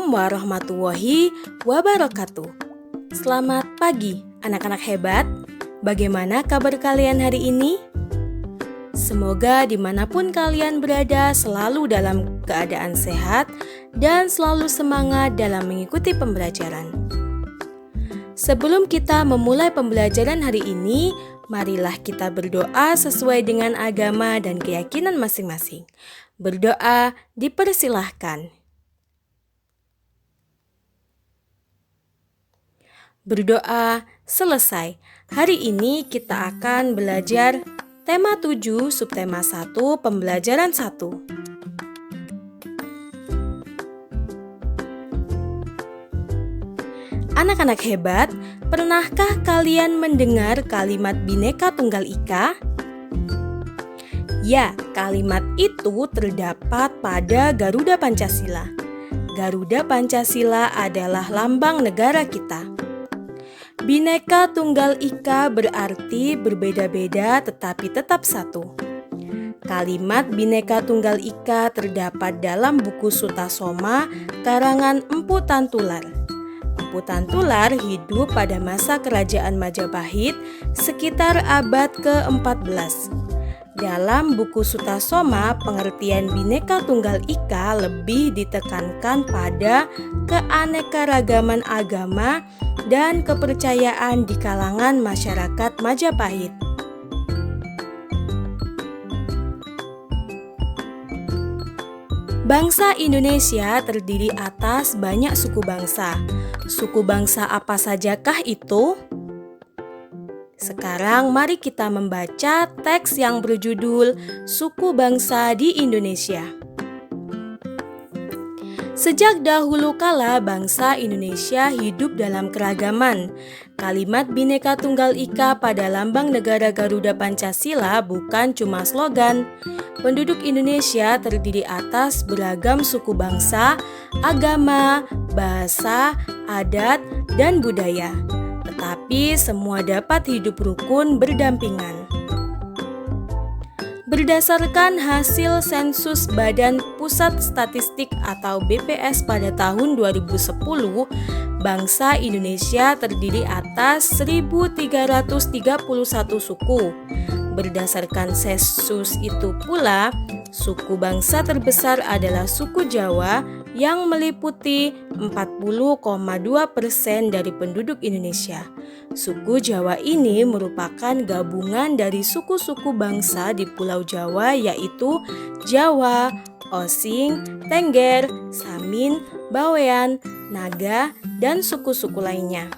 Assalamualaikum warahmatullahi wabarakatuh. Selamat pagi anak-anak hebat. Bagaimana kabar kalian hari ini? Semoga dimanapun kalian berada selalu dalam keadaan sehat dan selalu semangat dalam mengikuti pembelajaran. Sebelum kita memulai pembelajaran hari ini, marilah kita berdoa sesuai dengan agama dan keyakinan masing-masing. Berdoa dipersilahkan. Berdoa selesai. Hari ini kita akan belajar tema 7, subtema 1, pembelajaran 1. Anak-anak hebat, pernahkah kalian mendengar kalimat Bhinneka Tunggal Ika? Ya, kalimat itu terdapat pada Garuda Pancasila. Garuda Pancasila adalah lambang negara kita. Bhinneka Tunggal Ika berarti berbeda-beda tetapi tetap satu. Kalimat Bhinneka Tunggal Ika terdapat dalam buku Sutasoma karangan Empu Tantular. Empu Tantular hidup pada masa kerajaan Majapahit sekitar abad ke-14. Dalam buku Sutasoma, pengertian Bhinneka Tunggal Ika lebih ditekankan pada keanekaragaman agama dan kepercayaan di kalangan masyarakat Majapahit. Bangsa Indonesia terdiri atas banyak suku bangsa. Suku bangsa apa sajakah itu? Sekarang mari kita membaca teks yang berjudul Suku Bangsa di Indonesia. Sejak dahulu kala bangsa Indonesia hidup dalam keragaman. Kalimat Bhinneka Tunggal Ika pada lambang negara Garuda Pancasila bukan cuma slogan. Penduduk Indonesia terdiri atas beragam suku bangsa, agama, bahasa, adat, dan budaya. Tetapi semua dapat hidup rukun berdampingan. Berdasarkan hasil sensus Badan Pusat Statistik atau BPS pada tahun 2010, bangsa Indonesia terdiri atas 1.331 suku. Berdasarkan sensus itu pula, suku bangsa terbesar adalah suku Jawa yang meliputi 40,2% dari penduduk Indonesia. Suku Jawa ini merupakan gabungan dari suku-suku bangsa di Pulau Jawa yaitu Jawa, Osing, Tengger, Samin, Bawean, Naga, dan suku-suku lainnya.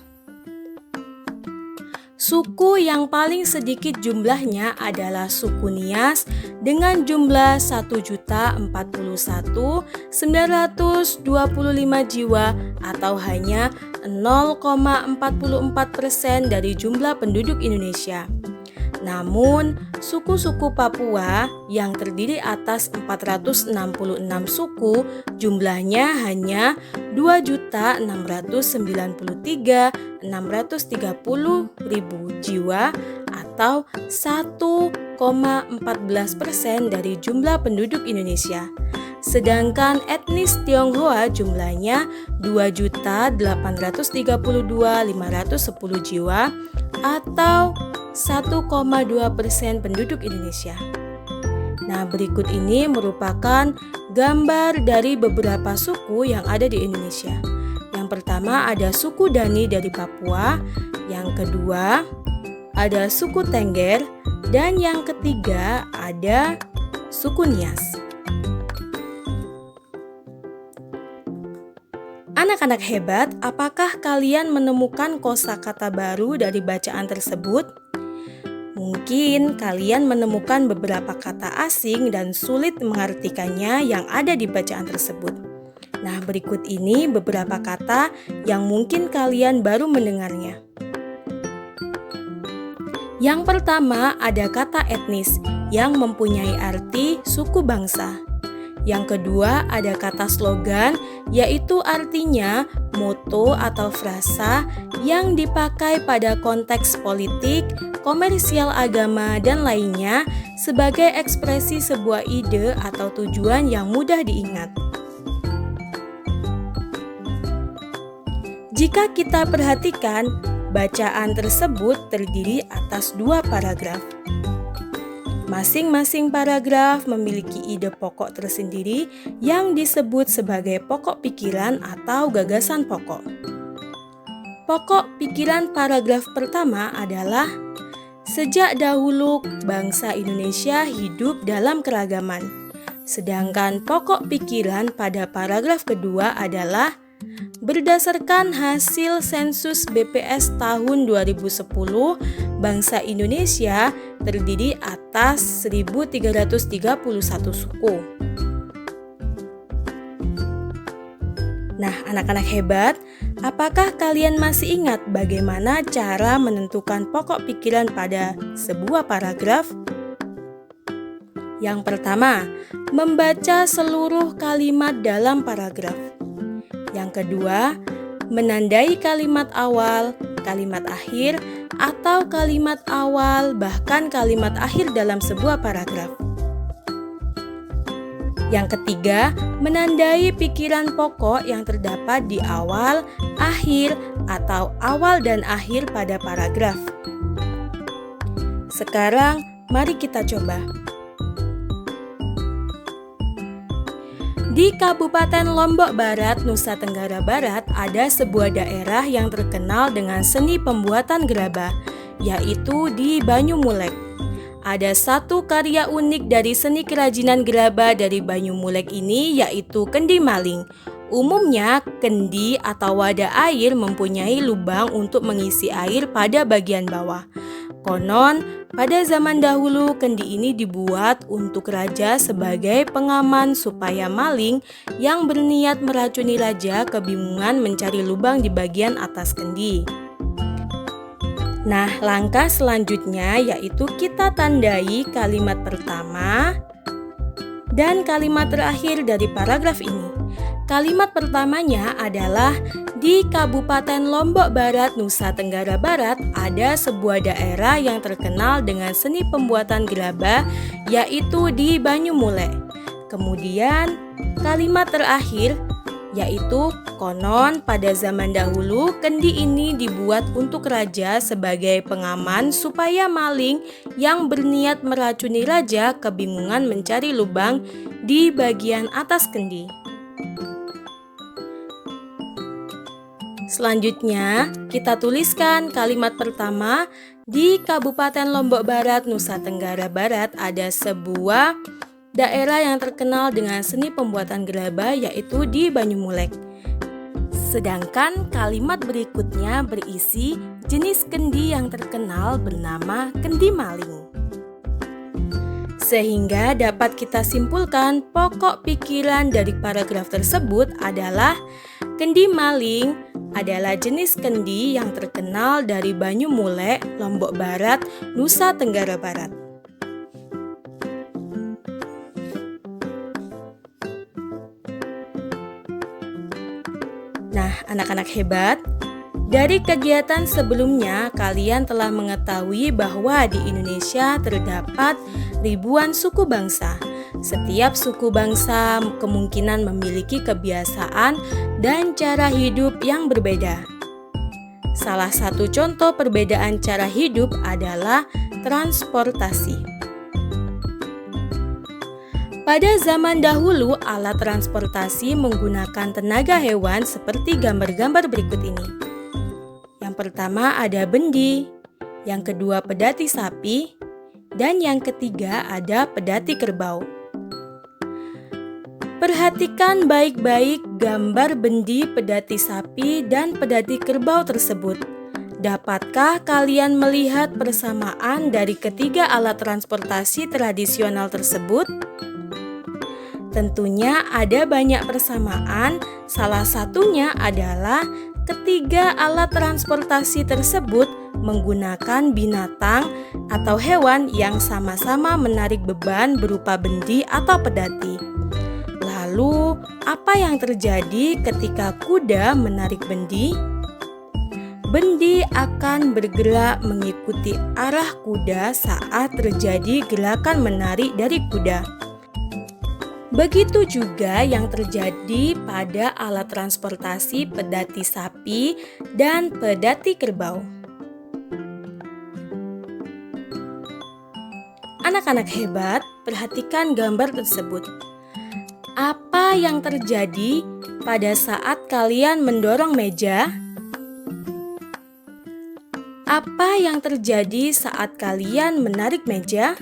Suku yang paling sedikit jumlahnya adalah suku Nias dengan jumlah 1.041.925 jiwa atau hanya 0,44% dari jumlah penduduk Indonesia. Namun, suku-suku Papua yang terdiri atas 466 suku jumlahnya hanya 2.693.630.000 jiwa atau 1,14% dari jumlah penduduk Indonesia. Sedangkan etnis Tionghoa jumlahnya 2.832.510 jiwa atau 1,2% penduduk Indonesia. Nah, berikut ini merupakan gambar dari beberapa suku yang ada di Indonesia. Yang pertama ada suku Dani dari Papua, yang kedua ada suku Tengger, dan yang ketiga ada suku Nias. Anak-anak hebat, apakah kalian menemukan kosakata baru dari bacaan tersebut? Mungkin kalian menemukan beberapa kata asing dan sulit mengartikannya yang ada di bacaan tersebut. Nah, berikut ini beberapa kata yang mungkin kalian baru mendengarnya. Yang pertama ada kata etnis yang mempunyai arti suku bangsa. Yang kedua ada kata slogan, yaitu artinya moto atau frasa yang dipakai pada konteks politik, komersial, agama, dan lainnya sebagai ekspresi sebuah ide atau tujuan yang mudah diingat. Jika kita perhatikan, bacaan tersebut terdiri atas 2 paragraf. Masing-masing paragraf memiliki ide pokok tersendiri yang disebut sebagai pokok pikiran atau gagasan pokok. Pokok pikiran paragraf pertama adalah sejak dahulu bangsa Indonesia hidup dalam keragaman. Sedangkan pokok pikiran pada paragraf kedua adalah berdasarkan hasil sensus BPS tahun 2010, bangsa Indonesia terdiri atas 1.331 suku. Nah, anak-anak hebat, apakah kalian masih ingat bagaimana cara menentukan pokok pikiran pada sebuah paragraf? Yang pertama, membaca seluruh kalimat dalam paragraf. Yang kedua, menandai kalimat awal, kalimat akhir, atau kalimat awal bahkan kalimat akhir dalam sebuah paragraf. Yang ketiga, menandai pikiran pokok yang terdapat di awal, akhir, atau awal dan akhir pada paragraf. Sekarang, mari kita coba. Di Kabupaten Lombok Barat, Nusa Tenggara Barat, ada sebuah daerah yang terkenal dengan seni pembuatan gerabah, yaitu di Banyumulek. Ada satu karya unik dari seni kerajinan gerabah dari Banyumulek ini, yaitu kendi maling. Umumnya, kendi atau wadah air mempunyai lubang untuk mengisi air pada bagian bawah. Konon, pada zaman dahulu kendi ini dibuat untuk raja sebagai pengaman supaya maling yang berniat meracuni raja kebingungan mencari lubang di bagian atas kendi. Nah, langkah selanjutnya yaitu kita tandai kalimat pertama dan kalimat terakhir dari paragraf ini. Kalimat pertamanya adalah di Kabupaten Lombok Barat, Nusa Tenggara Barat, ada sebuah daerah yang terkenal dengan seni pembuatan gerabah, yaitu di Banyumulek. Kemudian, kalimat terakhir yaitu konon pada zaman dahulu kendi ini dibuat untuk raja sebagai pengaman supaya maling yang berniat meracuni raja kebingungan mencari lubang di bagian atas kendi. Selanjutnya, kita tuliskan kalimat pertama. Di Kabupaten Lombok Barat, Nusa Tenggara Barat, ada sebuah daerah yang terkenal dengan seni pembuatan gerabah, yaitu di Banyumulek. Sedangkan kalimat berikutnya berisi jenis kendi yang terkenal bernama kendi maling. Sehingga dapat kita simpulkan pokok pikiran dari paragraf tersebut adalah kendi maling adalah jenis kendi yang terkenal dari Banyumulek, Lombok Barat, Nusa Tenggara Barat. Nah, anak-anak hebat, dari kegiatan sebelumnya kalian telah mengetahui bahwa di Indonesia terdapat ribuan suku bangsa. Setiap suku bangsa kemungkinan memiliki kebiasaan dan cara hidup yang berbeda. Salah satu contoh perbedaan cara hidup adalah transportasi. Pada zaman dahulu, alat transportasi menggunakan tenaga hewan seperti gambar-gambar berikut ini. Yang pertama ada bendi, yang kedua pedati sapi, dan yang ketiga ada pedati kerbau. Perhatikan baik-baik gambar bendi, pedati sapi, dan pedati kerbau tersebut. Dapatkah kalian melihat persamaan dari ketiga alat transportasi tradisional tersebut? Tentunya ada banyak persamaan, salah satunya adalah ketiga alat transportasi tersebut menggunakan binatang atau hewan yang sama-sama menarik beban berupa bendi atau pedati. Lalu, apa yang terjadi ketika kuda menarik bendi? Bendi akan bergerak mengikuti arah kuda saat terjadi gerakan menarik dari kuda. Begitu juga yang terjadi pada alat transportasi pedati sapi dan pedati kerbau. Anak-anak hebat, perhatikan gambar tersebut. Apa yang terjadi pada saat kalian mendorong meja? Apa yang terjadi saat kalian menarik meja?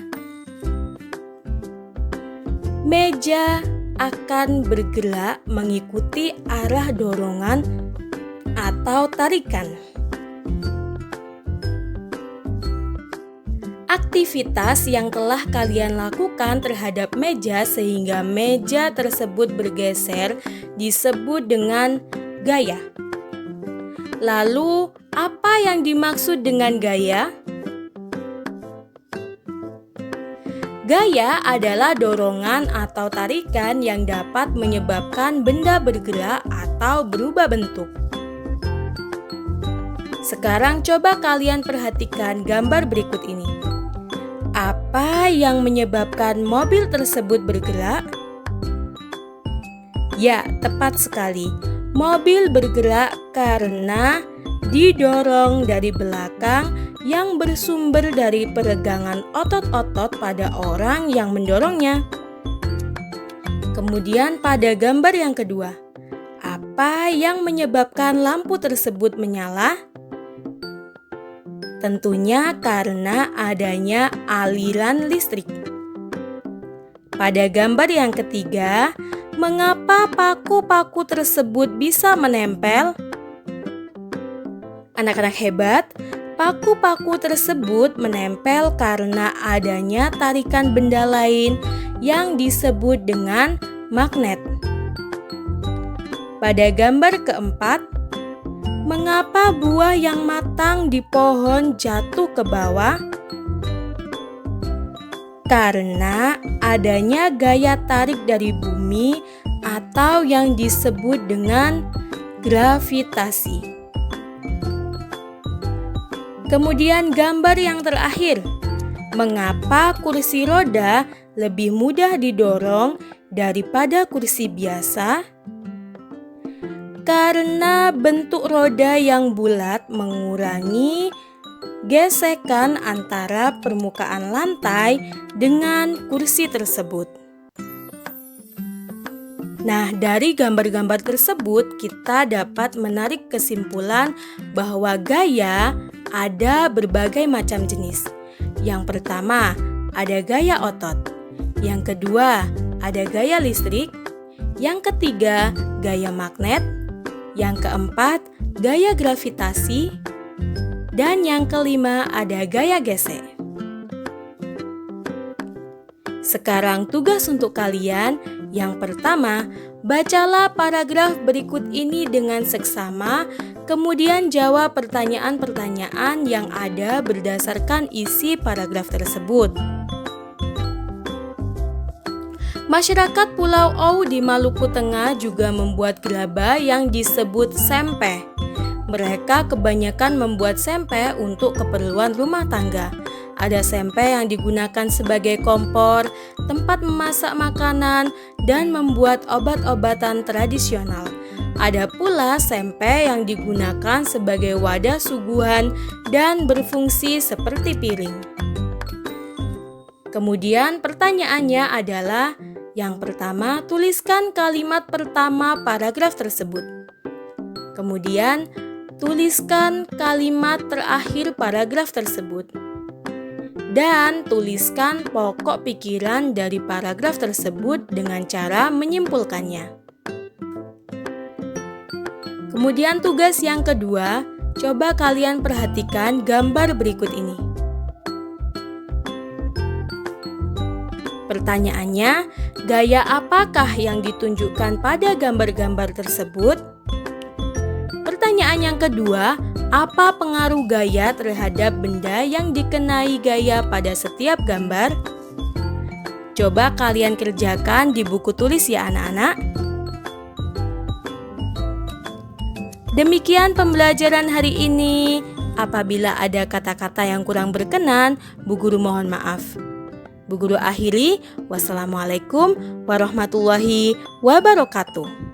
Meja akan bergerak mengikuti arah dorongan atau tarikan. Aktivitas yang telah kalian lakukan terhadap meja sehingga meja tersebut bergeser disebut dengan gaya. Lalu, apa yang dimaksud dengan gaya? Gaya adalah dorongan atau tarikan yang dapat menyebabkan benda bergerak atau berubah bentuk. Sekarang coba kalian perhatikan gambar berikut ini. Apa yang menyebabkan mobil tersebut bergerak? Ya, tepat sekali. Mobil bergerak karena didorong dari belakang yang bersumber dari peregangan otot-otot pada orang yang mendorongnya. Kemudian pada gambar yang kedua, apa yang menyebabkan lampu tersebut menyala? Tentunya karena adanya aliran listrik. Pada gambar yang ketiga, mengapa paku-paku tersebut bisa menempel? Anak-anak hebat, paku-paku tersebut menempel karena adanya tarikan benda lain yang disebut dengan magnet. Pada gambar keempat, mengapa buah yang matang di pohon jatuh ke bawah? Karena adanya gaya tarik dari bumi atau yang disebut dengan gravitasi. Kemudian gambar yang terakhir, mengapa kursi roda lebih mudah didorong daripada kursi biasa? Karena bentuk roda yang bulat mengurangi gesekan antara permukaan lantai dengan kursi tersebut. Nah, dari gambar-gambar tersebut kita dapat menarik kesimpulan bahwa gaya ada berbagai macam jenis. Yang pertama, ada gaya otot. Yang kedua, ada gaya listrik. Yang ketiga, gaya magnet. Yang keempat, gaya gravitasi. Dan yang kelima, ada gaya gesek. Sekarang tugas untuk kalian. Yang pertama, bacalah paragraf berikut ini dengan seksama, kemudian jawab pertanyaan-pertanyaan yang ada berdasarkan isi paragraf tersebut. Masyarakat Pulau Ow di Maluku Tengah juga membuat gerabah yang disebut sempeh. Mereka kebanyakan membuat sempeh untuk keperluan rumah tangga. Ada sempeh yang digunakan sebagai kompor, tempat memasak makanan, dan membuat obat-obatan tradisional. Ada pula sempeh yang digunakan sebagai wadah suguhan dan berfungsi seperti piring. Kemudian pertanyaannya adalah, yang pertama, tuliskan kalimat pertama paragraf tersebut. Kemudian, tuliskan kalimat terakhir paragraf tersebut. Dan tuliskan pokok pikiran dari paragraf tersebut dengan cara menyimpulkannya. Kemudian tugas yang kedua, coba kalian perhatikan gambar berikut ini. Pertanyaannya, gaya apakah yang ditunjukkan pada gambar-gambar tersebut? Pertanyaan yang kedua, apa pengaruh gaya terhadap benda yang dikenai gaya pada setiap gambar? Coba kalian kerjakan di buku tulis ya anak-anak. Demikian pembelajaran hari ini. Apabila ada kata-kata yang kurang berkenan, Bu Guru mohon maaf. Bu Guru akhiri, wassalamualaikum warahmatullahi wabarakatuh.